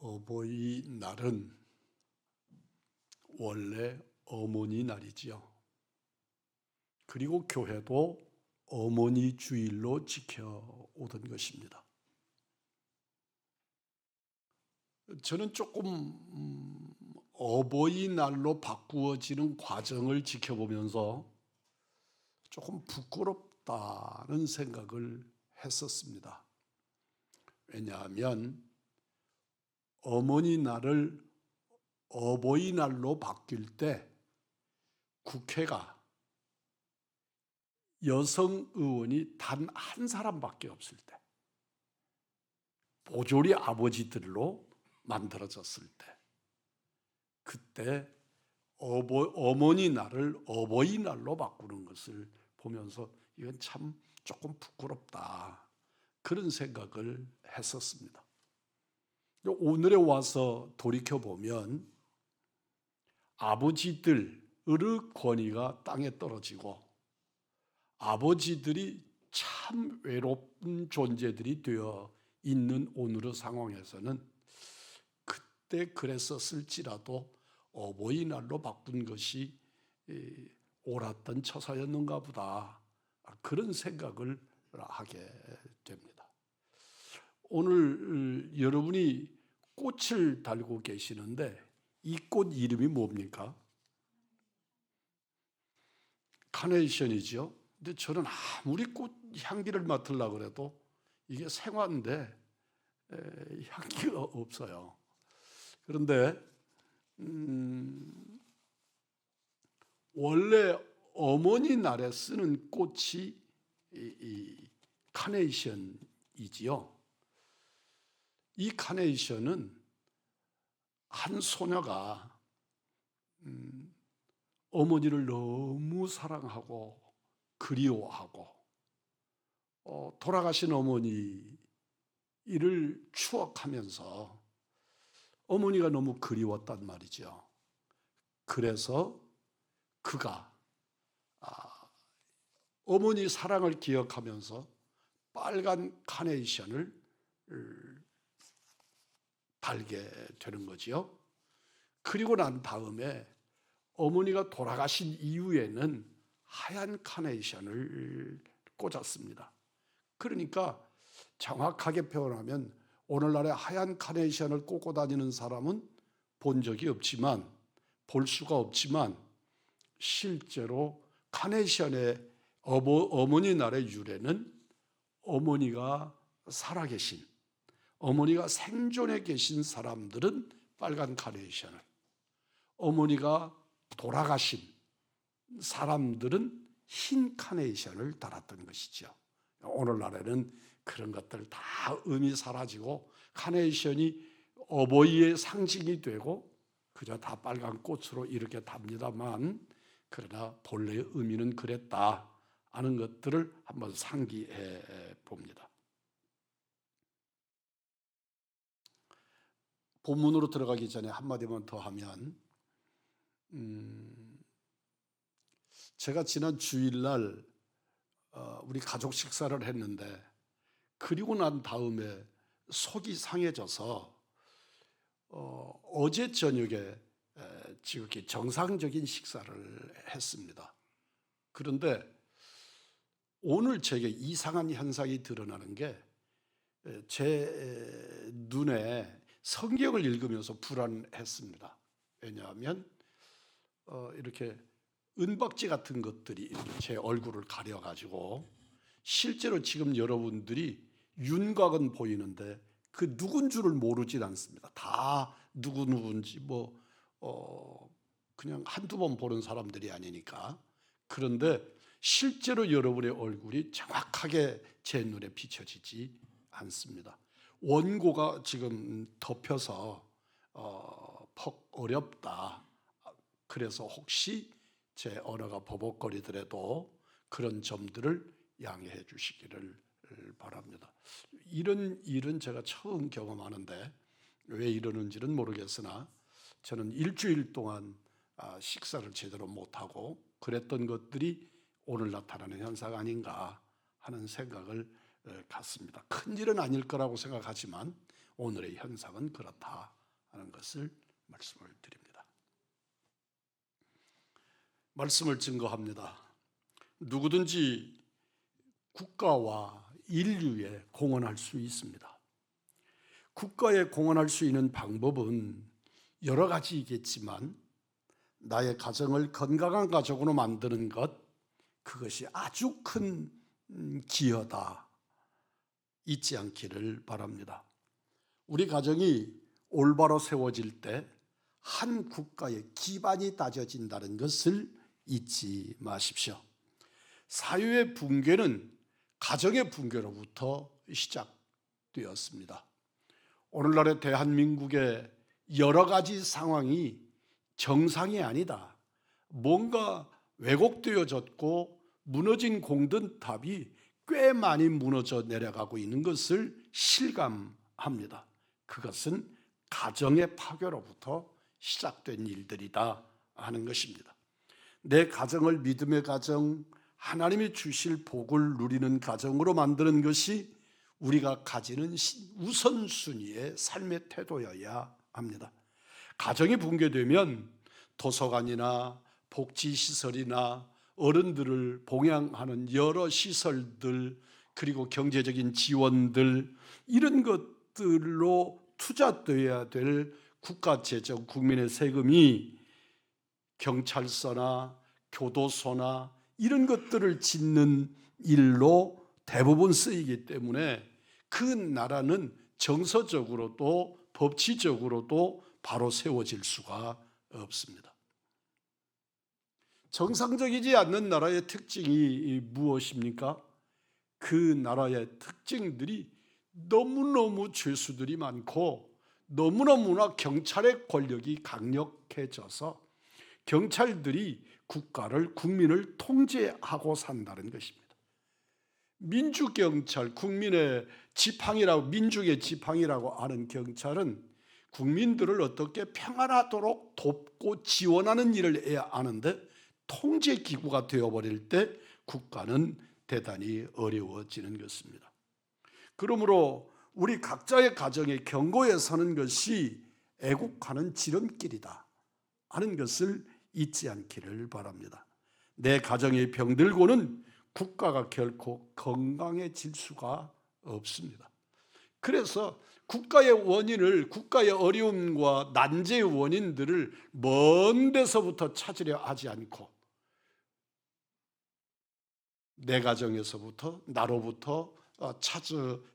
어버이날은 원래 어머니 날이지요. 그리고 교회도 어머니 주일로 지켜오던 것입니다. 저는 조금 어버이날로 바꾸어지는 과정을 지켜보면서 조금 부끄럽다는 생각을 했었습니다. 왜냐하면 어머니 날을 어버이날로 바뀔 때 국회가 여성 의원이 단 한 사람밖에 없을 때, 보조리 아버지들로 만들어졌을 때, 그때 어머니 날을 어버이날로 바꾸는 것을 보면서 이건 참 조금 부끄럽다, 그런 생각을 했었습니다. 오늘에 와서 돌이켜보면 아버지들의 권위가 땅에 떨어지고 아버지들이 참 외로운 존재들이 되어 있는 오늘의 상황에서는 그때 그랬었을지라도 어버이날로 바꾼 것이 옳았던 처사였는가 보다, 그런 생각을 하게 됩니다. 오늘 여러분이 꽃을 달고 계시는데 이 꽃 이름이 뭡니까? 카네이션이죠. 근데 저는 아무리 꽃 향기를 맡으려고 해도 이게 생화인데 향기가 없어요. 그런데 원래 어머니 날에 쓰는 꽃이 이 카네이션이지요. 이 카네이션은 한 소녀가 어머니를 너무 사랑하고 그리워하고 돌아가신 어머니를 추억하면서 어머니가 너무 그리웠단 말이죠. 그래서 그가 어머니 사랑을 기억하면서 빨간 카네이션을 달게 되는 거지요. 그리고 난 다음에 어머니가 돌아가신 이후에는 하얀 카네이션을 꽂았습니다. 그러니까 정확하게 표현하면 오늘날에 하얀 카네이션을 꽂고 다니는 사람은 본 적이 없지만, 볼 수가 없지만, 실제로 카네이션의 어머니 날의 유래는 어머니가 살아계신, 어머니가 생존해 계신 사람들은 빨간 카네이션을, 어머니가 돌아가신 사람들은 흰 카네이션을 달았던 것이죠. 오늘날에는 그런 것들 다 의미 사라지고 카네이션이 어버이의 상징이 되고 그저 다 빨간 꽃으로 이렇게 답니다만, 그러나 본래의 의미는 그랬다 하는 것들을 한번 상기해 봅니다. 본문으로 들어가기 전에 한마디만 더 하면, 제가 지난 주일날 우리 가족 식사를 했는데 그리고 난 다음에 속이 상해져서 어제 저녁에 지극히 정상적인 식사를 했습니다. 그런데 오늘 제게 이상한 현상이 드러나는 게, 제 눈에 성경을 읽으면서 불안했습니다. 왜냐하면 이렇게 은박지 같은 것들이 제 얼굴을 가려가지고, 실제로 지금 여러분들이 윤곽은 보이는데 그 누군 줄을 모르진 않습니다. 다 누군지 그냥 한두 번 보는 사람들이 아니니까. 그런데 실제로 여러분의 얼굴이 정확하게 제 눈에 비춰지지 않습니다. 원고가 지금 덮여서 퍽 어렵다. 그래서 혹시 제 언어가 버벅거리더라도 그런 점들을 양해해 주시기를 바랍니다. 이런 일은 제가 처음 경험하는데 왜 이러는지는 모르겠으나 저는 일주일 동안 식사를 제대로 못하고 그랬던 것들이 오늘 나타나는 현상 아닌가 하는 생각을 갖습니다. 큰일은 아닐 거라고 생각하지만 오늘의 현상은 그렇다 하는 것을 말씀을 드립니다. 말씀을 증거합니다. 누구든지 국가와 인류에 공헌할 수 있습니다. 국가에 공헌할 수 있는 방법은 여러 가지이겠지만 나의 가정을 건강한 가족으로 만드는 것, 그것이 아주 큰 기여다 잊지 않기를 바랍니다. 우리 가정이 올바로 세워질 때 한 국가의 기반이 다져진다는 것을 잊지 마십시오. 사회의 붕괴는 가정의 붕괴로부터 시작되었습니다. 오늘날의 대한민국의 여러 가지 상황이 정상이 아니다. 뭔가 왜곡되어졌고 무너진 공든탑이 꽤 많이 무너져 내려가고 있는 것을 실감합니다. 그것은 가정의 파괴로부터 시작된 일들이다 하는 것입니다. 내 가정을 믿음의 가정, 하나님이 주실 복을 누리는 가정으로 만드는 것이 우리가 가지는 우선순위의 삶의 태도여야 합니다. 가정이 붕괴되면 도서관이나 복지시설이나 어른들을 봉양하는 여러 시설들, 그리고 경제적인 지원들, 이런 것들로 투자되어야 될 국가재정, 국민의 세금이 경찰서나 교도소나 이런 것들을 짓는 일로 대부분 쓰이기 때문에 그 나라는 정서적으로도 법치적으로도 바로 세워질 수가 없습니다. 정상적이지 않는 나라의 특징이 무엇입니까? 그 나라의 특징들이 너무너무 죄수들이 많고 너무너무나 경찰의 권력이 강력해져서 경찰들이 국가를, 국민을 통제하고 산다는 것입니다. 민주경찰, 국민의 지팡이라고, 민중의 지팡이라고 하는 경찰은 국민들을 어떻게 평안하도록 돕고 지원하는 일을 해야 하는데 통제기구가 되어버릴 때 국가는 대단히 어려워지는 것입니다. 그러므로 우리 각자의 가정에 경고에 서는 것이 애국하는 지름길이다 하는 것을 잊지 않기를 바랍니다. 내 가정이 병들고는 국가가 결코 건강해질 수가 없습니다. 그래서 국가의 원인을, 국가의 어려움과 난제의 원인들을 먼 데서부터 찾으려 하지 않고 내 가정에서부터, 나로부터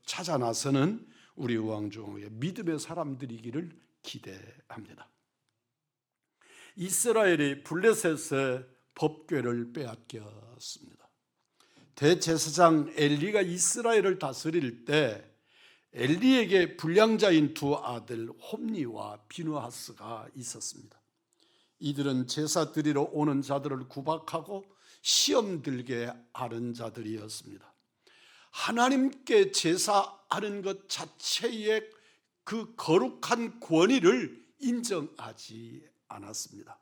찾아 나서는 우리 우왕중의 믿음의 사람들이기를 기대합니다. 이스라엘이 블레셋의 법궤를 빼앗겼습니다. 대제사장 엘리가 이스라엘을 다스릴 때 엘리에게 불량자인 두 아들 홈니와 비느하스가 있었습니다. 이들은 제사 드리러 오는 자들을 구박하고 시험 들게 하는 자들이었습니다. 하나님께 제사하는 것 자체의 그 거룩한 권위를 인정하지 않았습니다.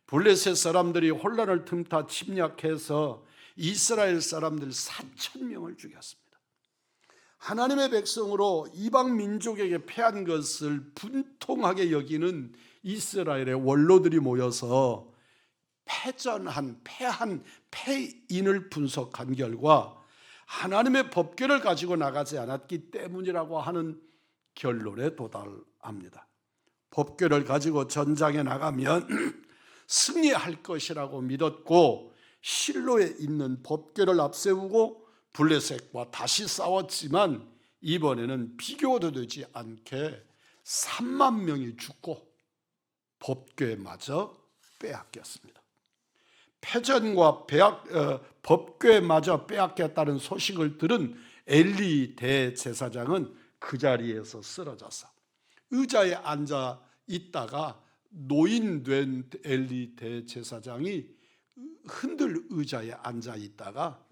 블레셋 사람들이 혼란을 틈타 침략해서 이스라엘 사람들 4,000명을 죽였습니다. 하나님의 백성으로 이방 민족에게 패한 것을 분통하게 여기는 이스라엘의 원로들이 모여서 패인을 분석한 결과 하나님의 법궤를 가지고 나가지 않았기 때문이라고 하는 결론에 도달합니다. 법궤를 가지고 전장에 나가면 승리할 것이라고 믿었고 실로에 있는 법궤를 앞세우고 블레셋과 다시 싸웠지만 이번에는 비교도 되지 않게 3만 명이 죽고 법궤마저 빼앗겼습니다. 패전과 법궤마저 빼앗겼다는 소식을 들은 엘리 대제사장은 그 자리에서 쓰러져서 의자에 앉아 있다가 노인된 엘리 대제사장이 흔들 의자에 앉아 있다가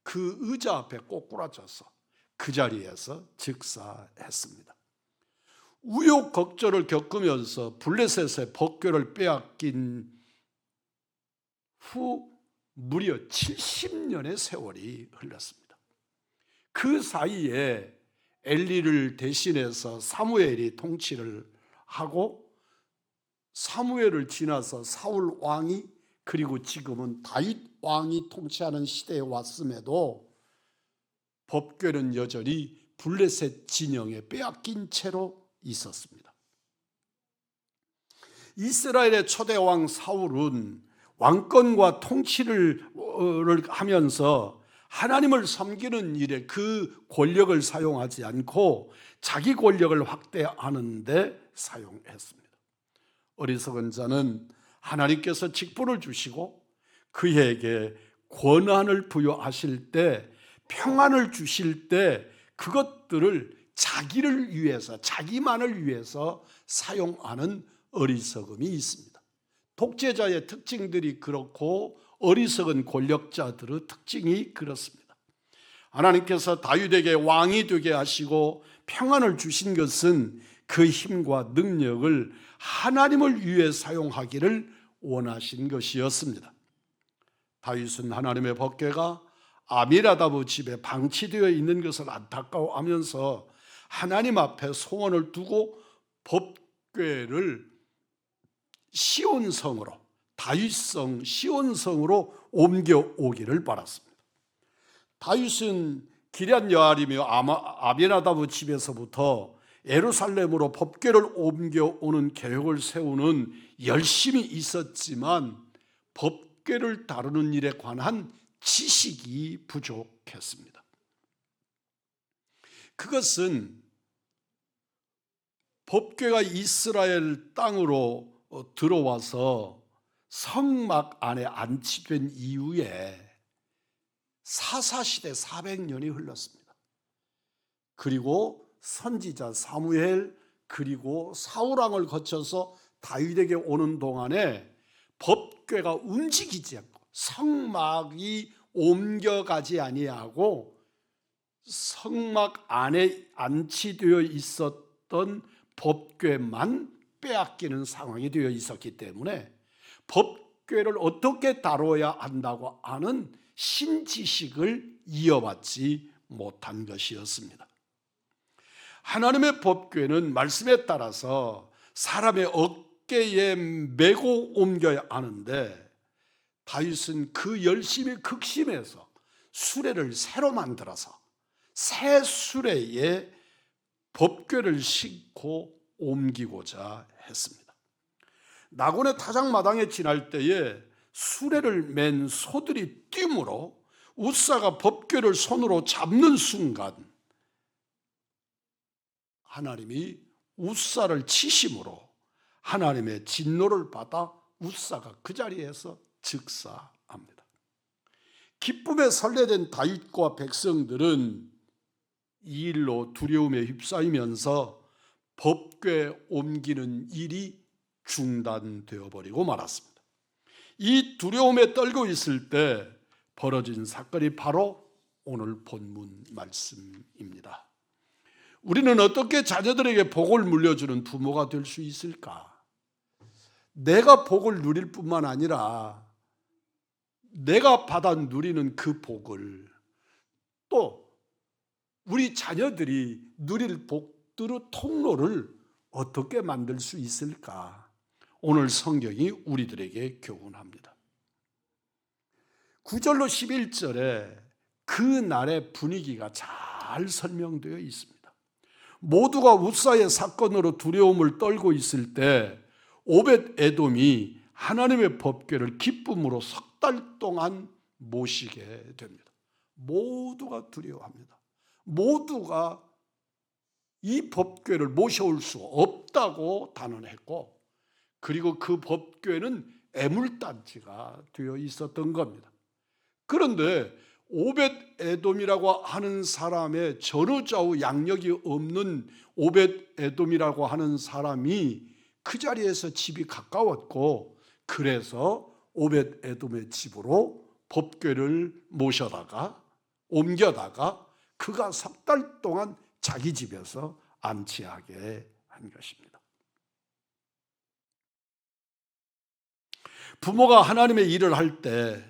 그 의자 앞에 꼬꾸라져서 그 자리에서 즉사했습니다. 우여곡절을 겪으면서 블레셋의 법궤를 빼앗긴 후 무려 70년의 세월이 흘렀습니다. 그 사이에 엘리를 대신해서 사무엘이 통치를 하고 사무엘을 지나서 사울 왕이 그리고 지금은 다윗 왕이 통치하는 시대에 왔음에도 법궤는 여전히 블레셋 진영에 빼앗긴 채로 있었습니다. 이스라엘의 초대 왕 사울은 왕권과 통치를 하면서 하나님을 섬기는 일에 그 권력을 사용하지 않고 자기 권력을 확대하는 데 사용했습니다. 어리석은 자는 하나님께서 직분을 주시고 그에게 권한을 부여하실 때, 평안을 주실 때 그것들을 자기를 위해서, 자기만을 위해서 사용하는 어리석음이 있습니다. 독재자의 특징들이 그렇고 어리석은 권력자들의 특징이 그렇습니다. 하나님께서 다윗에게 왕이 되게 하시고 평안을 주신 것은 그 힘과 능력을 하나님을 위해 사용하기를 원하신 것이었습니다. 다윗은 하나님의 법궤가 아미나답의 집에 방치되어 있는 것을 안타까워하면서 하나님 앞에 소원을 두고 법궤를 시온성으로, 다윗성 시온성으로 옮겨오기를 바랐습니다. 다윗은 기럇 여아림이며 아비나답의 집에서부터 예루살렘으로 법궤를 옮겨오는 계획을 세우는 열심이 있었지만 법궤를 다루는 일에 관한 지식이 부족했습니다. 그것은 법궤가 이스라엘 땅으로 들어와서 성막 안에 안치된 이후에 사사시대 400년이 흘렀습니다. 그리고 선지자 사무엘 그리고 사울왕을 거쳐서 다윗에게 오는 동안에 법궤가 움직이지 않고 성막이 옮겨가지 아니하고 성막 안에 안치되어 있었던 법궤만 빼앗기는 상황이 되어 있었기 때문에 법궤를 어떻게 다뤄야 한다고 하는 신지식을 이어받지 못한 것이었습니다. 하나님의 법궤는 말씀에 따라서 사람의 어깨에 메고 옮겨야 하는데 다윗은 그 열심히 극심해서 수레를 새로 만들어서 새 수레에 법궤를 싣고 옮기고자 했습니다. 나곤의 타작마당에 지날 때에 수레를 맨 소들이 뛰므로 웃사가 법궤를 손으로 잡는 순간 하나님이 웃사를 치심으로 하나님의 진노를 받아 웃사가 그 자리에서 즉사합니다. 기쁨에 설레된 다윗과 백성들은 이 일로 두려움에 휩싸이면서 법궤 옮기는 일이 중단되어 버리고 말았습니다. 이 두려움에 떨고 있을 때 벌어진 사건이 바로 오늘 본문 말씀입니다. 우리는 어떻게 자녀들에게 복을 물려주는 부모가 될 수 있을까? 내가 복을 누릴 뿐만 아니라 내가 받아 누리는 그 복을 또 우리 자녀들이 누릴 복들의 통로를 어떻게 만들 수 있을까? 오늘 성경이 우리들에게 교훈합니다. 9절로 11절에 그 날의 분위기가 잘 설명되어 있습니다. 모두가 웃사의 사건으로 두려움을 떨고 있을 때 오벳 에돔이 하나님의 법궤를 기쁨으로 석 달 동안 모시게 됩니다. 모두가 두려워합니다. 모두가 이 법궤를 모셔올 수 없다고 단언했고 그리고 그 법궤는 애물단지가 되어 있었던 겁니다. 그런데 오벳 에돔이라고 하는 사람의 전후좌우 양력이 없는 오벳 에돔이라고 하는 사람이 그 자리에서 집이 가까웠고 그래서 오벳 에돔의 집으로 법궤를 모셔다가 옮겨다가 그가 석 달 동안 자기 집에서 안치하게 한 것입니다. 부모가 하나님의 일을 할 때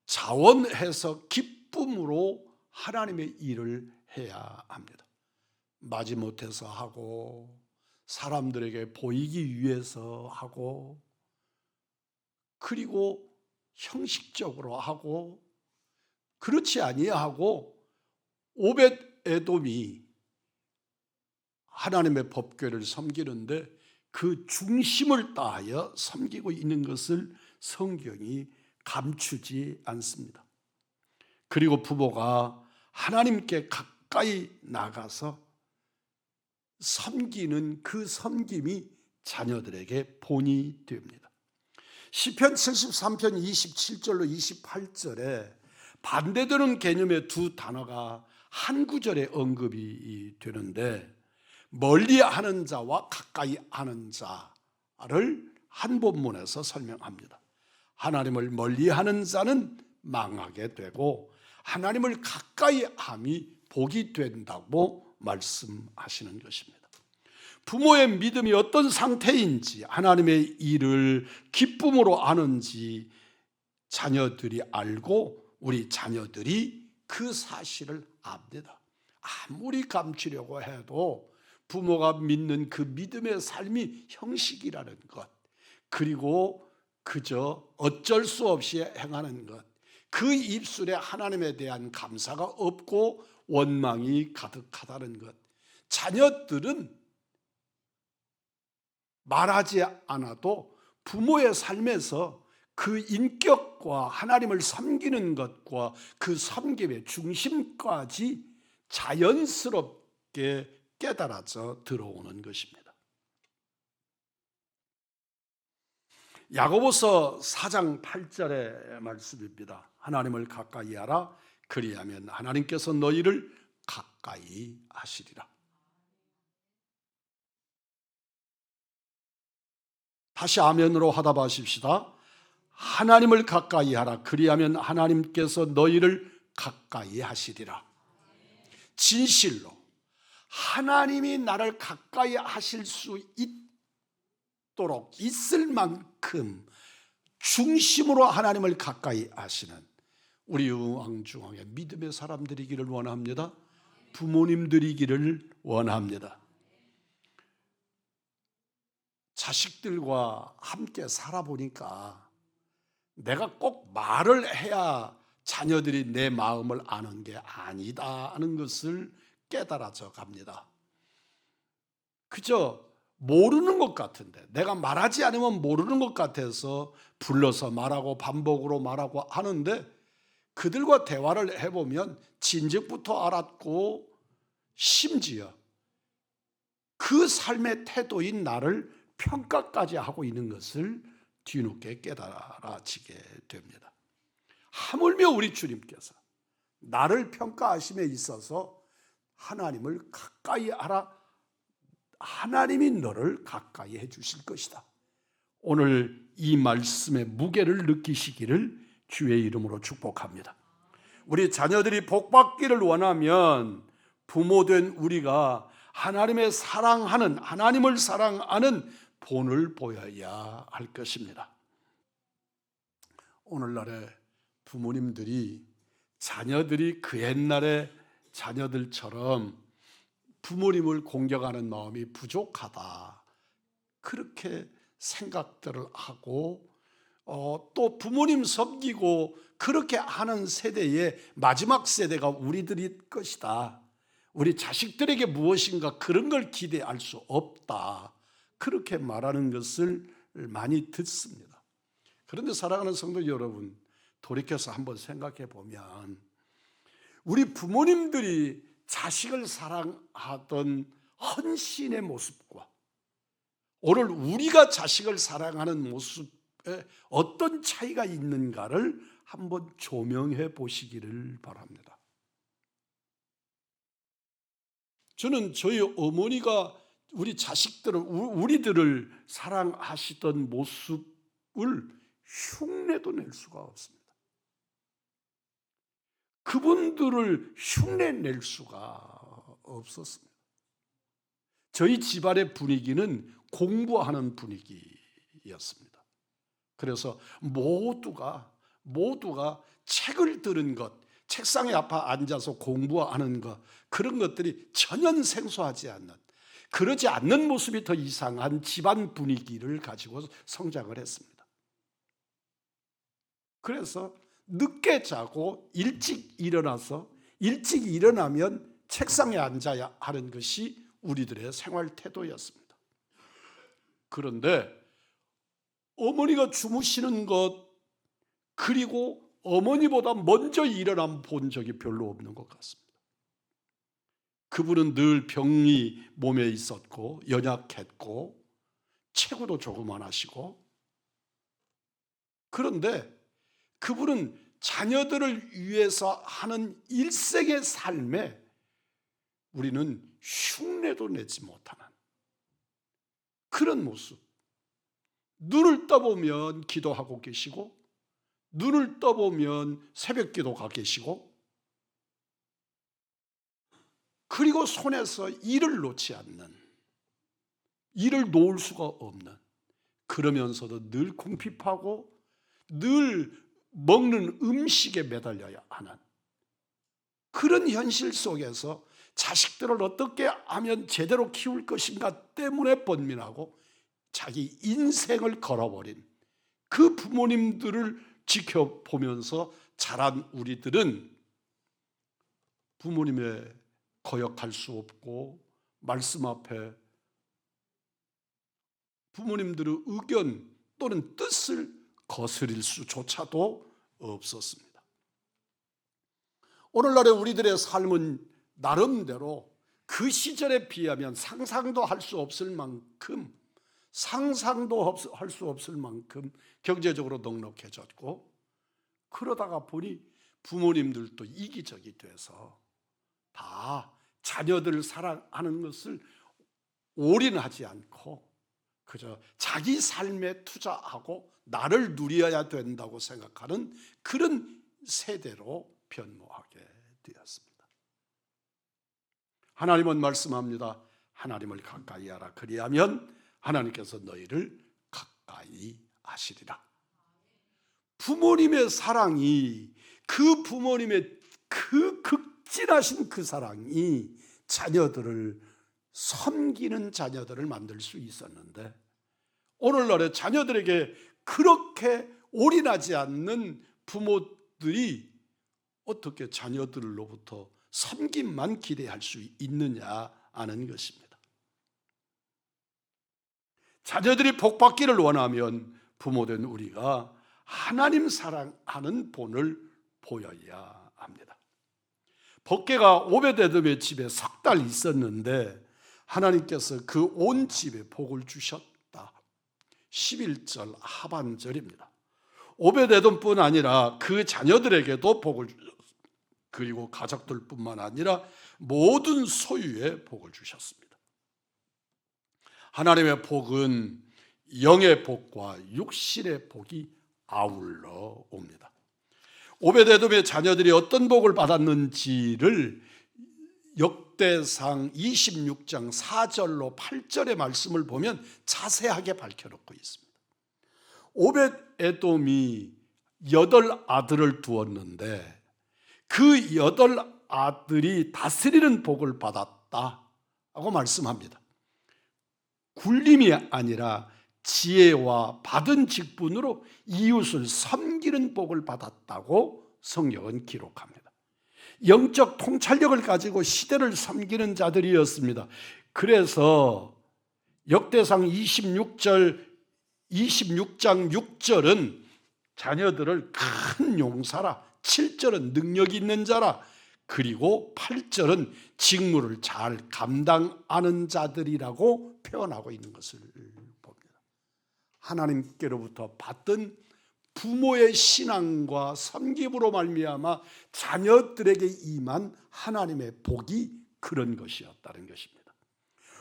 자원해서 기쁨으로 하나님의 일을 해야 합니다. 마지못해서 하고 사람들에게 보이기 위해서 하고, 그리고 형식적으로 하고, 그렇지 아니하고 오벳 에돔이 하나님의 법궤를 섬기는데 그 중심을 다하여 섬기고 있는 것을 성경이 감추지 않습니다. 그리고 부모가 하나님께 가까이 나가서 섬기는 그 섬김이 자녀들에게 본이 됩니다. 시편 73편 27절로 28절에 반대되는 개념의 두 단어가 한 구절에 언급이 되는데, 멀리하는 자와 가까이 하는 자를 한 본문에서 설명합니다. 하나님을 멀리하는 자는 망하게 되고 하나님을 가까이 함이 복이 된다고 말씀하시는 것입니다. 부모의 믿음이 어떤 상태인지, 하나님의 일을 기쁨으로 아는지 자녀들이 알고 우리 자녀들이 그 사실을 압니다. 아무리 감추려고 해도 부모가 믿는 그 믿음의 삶이 형식이라는 것, 그리고 그저 어쩔 수 없이 행하는 것, 그 입술에 하나님에 대한 감사가 없고 원망이 가득하다는 것, 자녀들은 말하지 않아도 부모의 삶에서 그 인격과 하나님을 섬기는 것과 그 섬김의 중심까지 자연스럽게 깨달아져 들어오는 것입니다. 야고보서 4장 8절의 말씀입니다. 하나님을 가까이 하라. 그리하면 하나님께서 너희를 가까이 하시리라. 다시 아멘으로 하다 마십시다. 하나님을 가까이 하라. 그리하면 하나님께서 너희를 가까이 하시리라. 진실로 하나님이 나를 가까이 하실 수 있도록 있을 만큼 중심으로 하나님을 가까이 하시는 우리 우왕중왕의 믿음의 사람들이기를 원합니다. 부모님들이기를 원합니다. 자식들과 함께 살아보니까 내가 꼭 말을 해야 자녀들이 내 마음을 아는 게 아니다 하는 것을 깨달아져 갑니다. 그저 모르는 것 같은데, 내가 말하지 않으면 모르는 것 같아서 불러서 말하고 반복으로 말하고 하는데, 그들과 대화를 해보면 진즉부터 알았고 심지어 그 삶의 태도인 나를 평가까지 하고 있는 것을 뒤늦게 깨달아지게 됩니다. 하물며 우리 주님께서 나를 평가하심에 있어서 하나님을 가까이 하라, 하나님이 너를 가까이 해 주실 것이다. 오늘 이 말씀의 무게를 느끼시기를 주의 이름으로 축복합니다. 우리 자녀들이 복받기를 원하면 부모된 우리가 하나님을 사랑하는 본을 보여야 할 것입니다. 오늘날의 부모님들이 자녀들이 그 옛날의 자녀들처럼 부모님을 공경하는 마음이 부족하다, 그렇게 생각들을 하고 또 부모님 섬기고 그렇게 하는 세대의 마지막 세대가 우리들일 것이다. 우리 자식들에게 무엇인가 그런 걸 기대할 수 없다, 그렇게 말하는 것을 많이 듣습니다. 그런데 사랑하는 성도 여러분, 돌이켜서 한번 생각해 보면 우리 부모님들이 자식을 사랑하던 헌신의 모습과 오늘 우리가 자식을 사랑하는 모습에 어떤 차이가 있는가를 한번 조명해 보시기를 바랍니다. 저는 저희 어머니가 우리 자식들을, 우리들을 사랑하시던 모습을 흉내도 낼 수가 없습니다. 그분들을 흉내낼 수가 없었습니다. 저희 집안의 분위기는 공부하는 분위기였습니다. 그래서 모두가 책을 들은 것, 책상에 앞에 앉아서 공부하는 것, 그런 것들이 전혀 생소하지 않는, 그러지 않는 모습이 더 이상한 집안 분위기를 가지고 성장을 했습니다. 그래서 늦게 자고 일찍 일어나서 일찍 일어나면 책상에 앉아야 하는 것이 우리들의 생활 태도였습니다. 그런데 어머니가 주무시는 것, 그리고 어머니보다 먼저 일어나 본 적이 별로 없는 것 같습니다. 그분은 늘 병이 몸에 있었고 연약했고 체구도 조그만하시고, 그런데 그분은 자녀들을 위해서 하는 일생의 삶에 우리는 흉내도 내지 못하는 그런 모습. 눈을 떠보면 기도하고 계시고, 눈을 떠보면 새벽기도 가 계시고, 그리고 손에서 일을 놓지 않는, 일을 놓을 수가 없는, 그러면서도 늘 궁핍하고 늘 먹는 음식에 매달려야 하는 그런 현실 속에서 자식들을 어떻게 하면 제대로 키울 것인가 때문에 번민하고 자기 인생을 걸어버린 그 부모님들을 지켜보면서 자란 우리들은 부모님의 거역할 수 없고 말씀 앞에 부모님들의 의견 또는 뜻을 거스릴 수조차도 없었습니다. 오늘날의 우리들의 삶은 나름대로 그 시절에 비하면 상상도 할 수 없을 만큼 경제적으로 넉넉해졌고, 그러다가 보니 부모님들도 이기적이 돼서 다 자녀들을 사랑하는 것을 올인하지 않고 그저 자기 삶에 투자하고 나를 누려야 된다고 생각하는 그런 세대로 변모하게 되었습니다. 하나님은 말씀합니다. 하나님을 가까이 하라. 그리하면 하나님께서 너희를 가까이 하시리라. 부모님의 사랑이, 그 부모님의 그 극진하신 그 사랑이 자녀들을 섬기는 자녀들을 만들 수 있었는데, 오늘날의 자녀들에게 그렇게 올인하지 않는 부모들이 어떻게 자녀들로부터 섬김만 기대할 수 있느냐 하는 것입니다. 자녀들이 복받기를 원하면 부모된 우리가 하나님 사랑하는 본을 보여야 합니다. 법궤가 오벳에돔의 집에 석 달 있었는데 하나님께서 그 온 집에 복을 주셨다. 11절 하반절입니다. 오벳에돔뿐 아니라 그 자녀들에게도 복을 주셨습니다. 그리고 가족들뿐만 아니라 모든 소유에 복을 주셨습니다. 하나님의 복은 영의 복과 육신의 복이 아울러 옵니다. 오벳에돔의 자녀들이 어떤 복을 받았는지를 역대상 26장 4절로 8절의 말씀을 보면 자세하게 밝혀놓고 있습니다. 오벳에돔이 8 아들을 두었는데 그 8 아들이 다스리는 복을 받았다고 말씀합니다. 굴림이 아니라 지혜와 받은 직분으로 이웃을 섬기는 복을 받았다고 성경은 기록합니다. 영적 통찰력을 가지고 시대를 섬기는 자들이었습니다. 그래서 역대상 26장 6절은 자녀들을 큰 용사라, 7절은 능력 있는 자라, 그리고 8절은 직무를 잘 감당하는 자들이라고 표현하고 있는 것을 봅니다. 하나님께로부터 받던 부모의 신앙과 섬김으로 말미암아 자녀들에게 임한 하나님의 복이 그런 것이었다는 것입니다.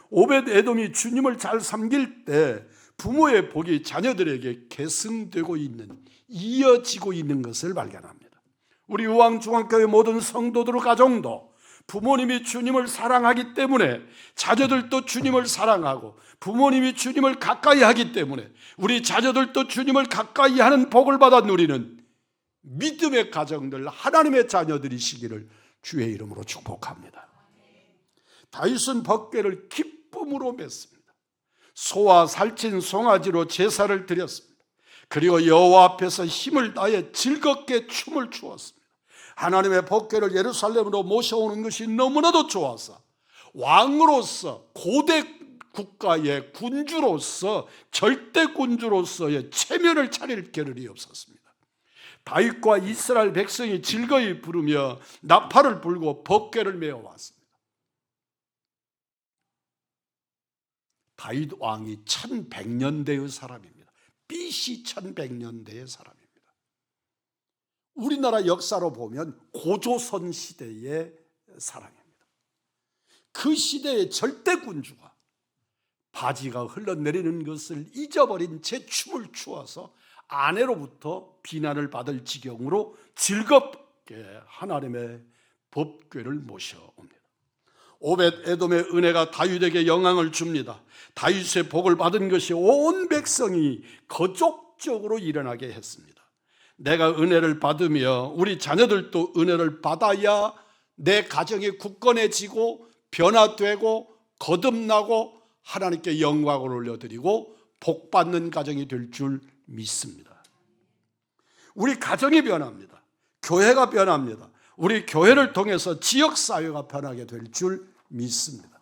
오벳에돔이 주님을 잘 섬길 때 부모의 복이 자녀들에게 계승되고 있는, 이어지고 있는 것을 발견합니다. 우리 의왕중앙교회 모든 성도들 가정도 부모님이 주님을 사랑하기 때문에 자녀들도 주님을 사랑하고, 부모님이 주님을 가까이 하기 때문에 우리 자녀들도 주님을 가까이 하는 복을 받아 누리는 믿음의 가정들, 하나님의 자녀들이시기를 주의 이름으로 축복합니다. 다윗은 법궤를 기쁨으로 맺습니다. 소와 살찐 송아지로 제사를 드렸습니다. 그리고 여호와 앞에서 힘을 다해 즐겁게 춤을 추었습니다. 하나님의 법궤를 예루살렘으로 모셔오는 것이 너무나도 좋아서 왕으로서, 고대 국가의 군주로서, 절대 군주로서의 체면을 차릴 겨를이 없었습니다. 다윗과 이스라엘 백성이 즐거이 부르며 나팔을 불고 법궤를 메어왔습니다. 다윗 왕이 1100년대의 사람입니다. BC 1100년대의 사람입니다. 우리나라 역사로 보면 고조선 시대의 사람입니다. 그 시대의 절대 군주가 바지가 흘러내리는 것을 잊어버린 채 춤을 추어서 아내로부터 비난을 받을 지경으로 즐겁게 하나님의 법궤를 모셔옵니다. 오벳 에돔의 은혜가 다윗에게 영향을 줍니다. 다윗의 복을 받은 것이 온 백성이 거족적으로 일어나게 했습니다. 내가 은혜를 받으며 우리 자녀들도 은혜를 받아야 내 가정이 굳건해지고 변화되고 거듭나고 하나님께 영광을 올려드리고 복받는 가정이 될 줄 믿습니다. 우리 가정이 변합니다. 교회가 변합니다. 우리 교회를 통해서 지역사회가 변하게 될 줄 믿습니다.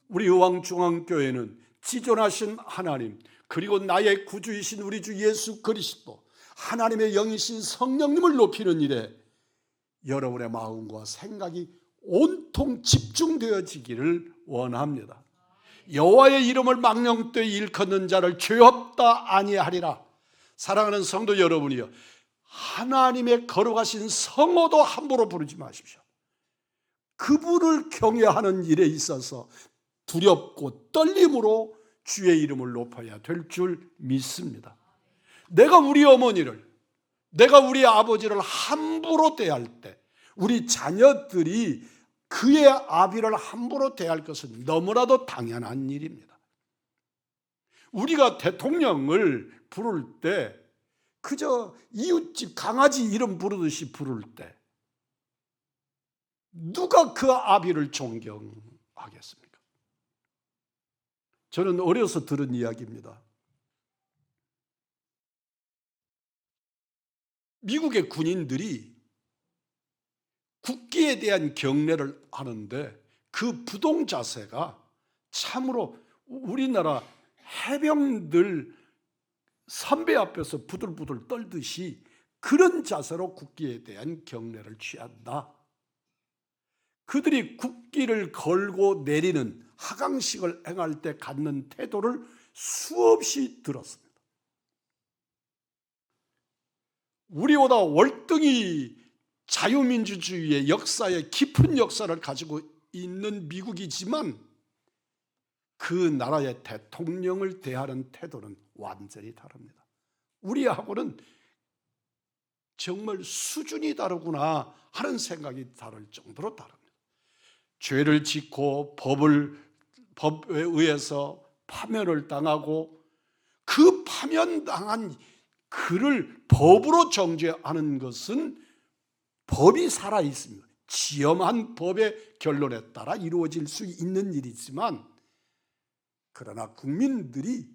우리 의왕중앙교회는 지존하신 하나님, 그리고 나의 구주이신 우리 주 예수 그리스도, 하나님의 영이신 성령님을 높이는 일에 여러분의 마음과 생각이 온통 집중되어지기를 원합니다. 여호와의 이름을 망령되이 일컫는 자를 죄 없다 아니하리라. 사랑하는 성도 여러분이여, 하나님의 거룩하신 성호도 함부로 부르지 마십시오. 그분을 경외하는 일에 있어서 두렵고 떨림으로 주의 이름을 높여야 될 줄 믿습니다. 내가 우리 어머니를, 내가 우리 아버지를 함부로 대할 때 우리 자녀들이 그의 아비를 함부로 대할 것은 너무나도 당연한 일입니다. 우리가 대통령을 부를 때 그저 이웃집 강아지 이름 부르듯이 부를 때 누가 그 아비를 존경하겠습니까? 저는 어려서 들은 이야기입니다. 미국의 군인들이 국기에 대한 경례를 하는데 그 부동 자세가 참으로 우리나라 해병들 선배 앞에서 부들부들 떨듯이 그런 자세로 국기에 대한 경례를 취한다. 그들이 국기를 걸고 내리는 하강식을 행할 때 갖는 태도를 수없이 들었습니다. 우리보다 월등히 자유민주주의의 역사에 깊은 역사를 가지고 있는 미국이지만 그 나라의 대통령을 대하는 태도는 완전히 다릅니다. 우리하고는 정말 수준이 다르구나 하는 생각이 다를 정도로 다릅니다. 죄를 짓고 법에 의해서 파면을 당하고 그 파면당한 그를 법으로 정죄하는 것은 법이 살아있습니다. 지엄한 법의 결론에 따라 이루어질 수 있는 일이지만, 그러나 국민들이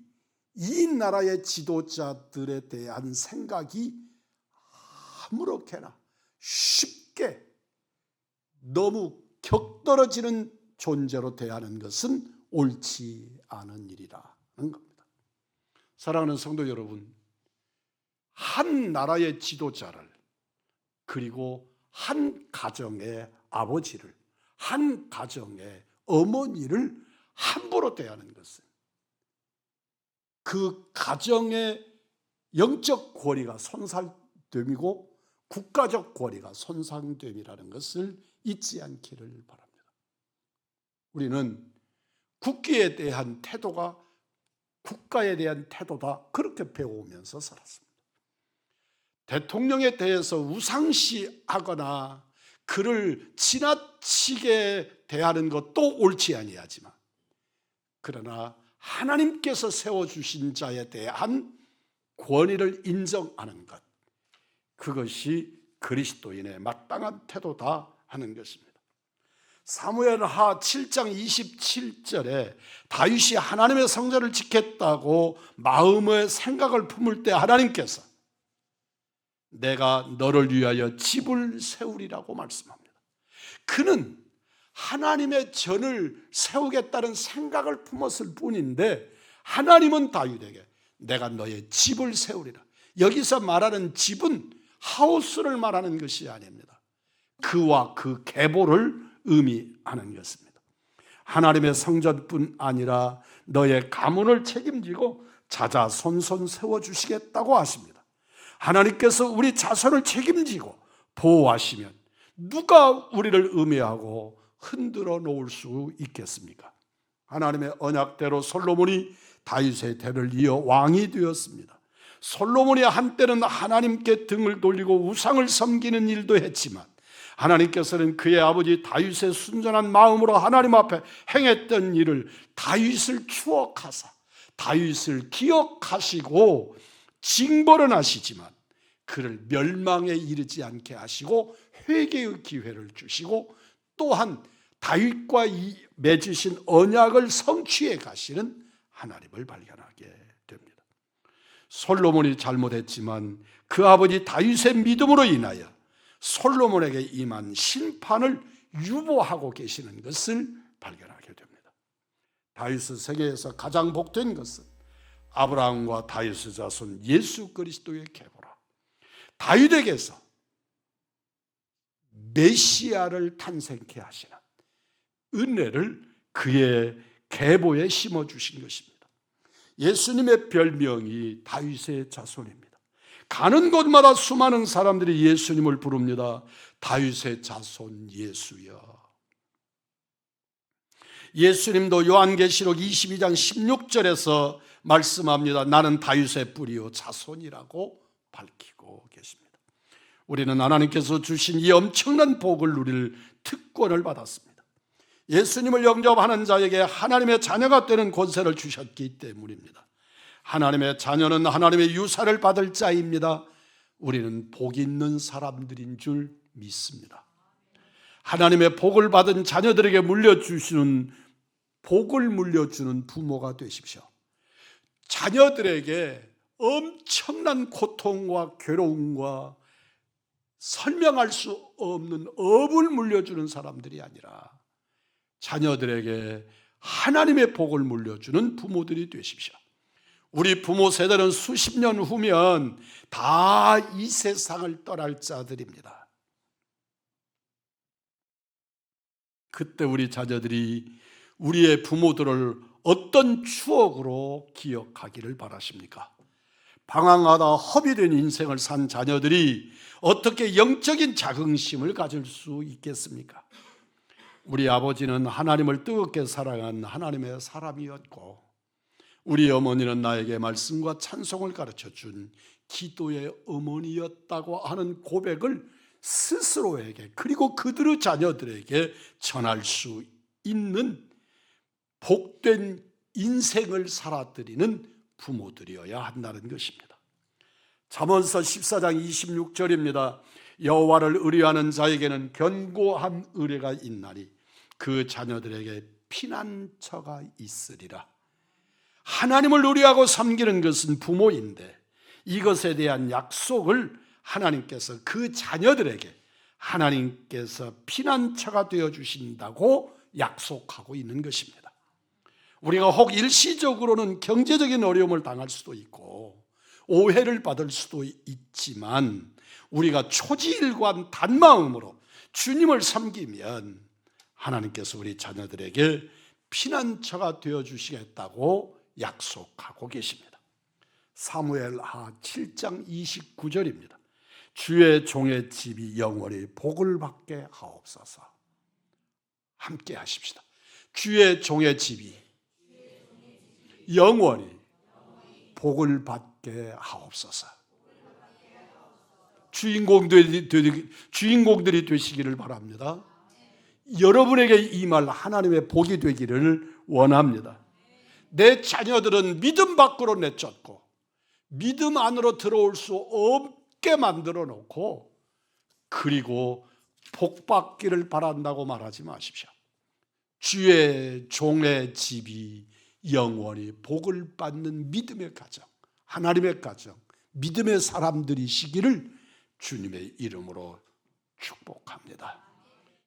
이 나라의 지도자들에 대한 생각이 아무렇게나 쉽게 너무 격떨어지는 존재로 대하는 것은 옳지 않은 일이라는 겁니다. 사랑하는 성도 여러분, 한 나라의 지도자를, 그리고 한 가정의 아버지를, 한 가정의 어머니를 함부로 대하는 것은 그 가정의 영적 권위가 손상됨이고 국가적 권위가 손상됨이라는 것을 잊지 않기를 바랍니다. 우리는 국기에 대한 태도가 국가에 대한 태도다, 그렇게 배워오면서 살았습니다. 대통령에 대해서 우상시하거나 그를 지나치게 대하는 것도 옳지 아니하지만, 그러나 하나님께서 세워주신 자에 대한 권위를 인정하는 것, 그것이 그리스도인의 마땅한 태도다 하는 것입니다. 사무엘하 7장 27절에 다윗이 하나님의 성전을 짓겠다고 마음의 생각을 품을 때 하나님께서 내가 너를 위하여 집을 세우리라고 말씀합니다. 그는 하나님의 전을 세우겠다는 생각을 품었을 뿐인데 하나님은 다윗에게 내가 너의 집을 세우리라. 여기서 말하는 집은 하우스를 말하는 것이 아닙니다. 그와 그 계보를 의미하는 것입니다. 하나님의 성전뿐 아니라 너의 가문을 책임지고 자자손손 세워주시겠다고 하십니다. 하나님께서 우리 자손을 책임지고 보호하시면 누가 우리를 음해하고 흔들어 놓을 수 있겠습니까? 하나님의 언약대로 솔로몬이 다윗의 대를 이어 왕이 되었습니다. 솔로몬이 한때는 하나님께 등을 돌리고 우상을 섬기는 일도 했지만 하나님께서는 그의 아버지 다윗의 순전한 마음으로 하나님 앞에 행했던 일을 다윗을 추억하사 다윗을 기억하시고 징벌은 하시지만 그를 멸망에 이르지 않게 하시고 회개의 기회를 주시고 또한 다윗과 맺으신 언약을 성취해 가시는 하나님을 발견하게 됩니다. 솔로몬이 잘못했지만 그 아버지 다윗의 믿음으로 인하여 솔로몬에게 임한 심판을 유보하고 계시는 것을 발견하게 됩니다. 다윗의 세계에서 가장 복된 것은 아브라함과 다윗의 자손 예수 그리스도의 계보라. 다윗에게서 메시아를 탄생케 하시는 은혜를 그의 계보에 심어주신 것입니다. 예수님의 별명이 다윗의 자손입니다. 가는 곳마다 수많은 사람들이 예수님을 부릅니다. 다윗의 자손 예수여. 예수님도 요한계시록 22장 16절에서 말씀합니다. 나는 다윗의 뿌리요 자손이라고 밝히고 계십니다. 우리는 하나님께서 주신 이 엄청난 복을 누릴 특권을 받았습니다. 예수님을 영접하는 자에게 하나님의 자녀가 되는 권세를 주셨기 때문입니다. 하나님의 자녀는 하나님의 유사를 받을 자입니다. 우리는 복 있는 사람들인 줄 믿습니다. 하나님의 복을 받은 자녀들에게 복을 물려주는 부모가 되십시오. 자녀들에게 엄청난 고통과 괴로움과 설명할 수 없는 업을 물려주는 사람들이 아니라 자녀들에게 하나님의 복을 물려주는 부모들이 되십시오. 우리 부모 세대는 수십 년 후면 다 이 세상을 떠날 자들입니다. 그때 우리 자녀들이 우리의 부모들을 어떤 추억으로 기억하기를 바라십니까? 방황하다 허비된 인생을 산 자녀들이 어떻게 영적인 자긍심을 가질 수 있겠습니까? 우리 아버지는 하나님을 뜨겁게 사랑한 하나님의 사람이었고 우리 어머니는 나에게 말씀과 찬송을 가르쳐준 기도의 어머니였다고 하는 고백을 스스로에게 그리고 그들의 자녀들에게 전할 수 있는 복된 인생을 살아드리는 부모들이어야 한다는 것입니다. 잠언서 14장 26절입니다. 여호와를 의뢰하는 자에게는 견고한 의뢰가 있나니 그 자녀들에게 피난처가 있으리라. 하나님을 의뢰하고 섬기는 것은 부모인데 이것에 대한 약속을 하나님께서 그 자녀들에게 하나님께서 피난처가 되어주신다고 약속하고 있는 것입니다. 우리가 혹 일시적으로는 경제적인 어려움을 당할 수도 있고 오해를 받을 수도 있지만 우리가 초지일관 단마음으로 주님을 섬기면 하나님께서 우리 자녀들에게 피난처가 되어주시겠다고 약속하고 계십니다. 사무엘하 7장 29절입니다. 주의 종의 집이 영원히 복을 받게 하옵소서. 함께 하십시다. 주의 종의 집이 영원히 복을 받게 하옵소서. 주인공들이 되시기를 바랍니다. 여러분에게 임할 하나님의 복이 되기를 원합니다. 내 자녀들은 믿음 밖으로 내쫓고 믿음 안으로 들어올 수 없게 만들어 놓고 그리고 복 받기를 바란다고 말하지 마십시오. 주의 종의 집이 영원히 복을 받는 믿음의 가정, 하나님의 가정, 믿음의 사람들이시기를 주님의 이름으로 축복합니다.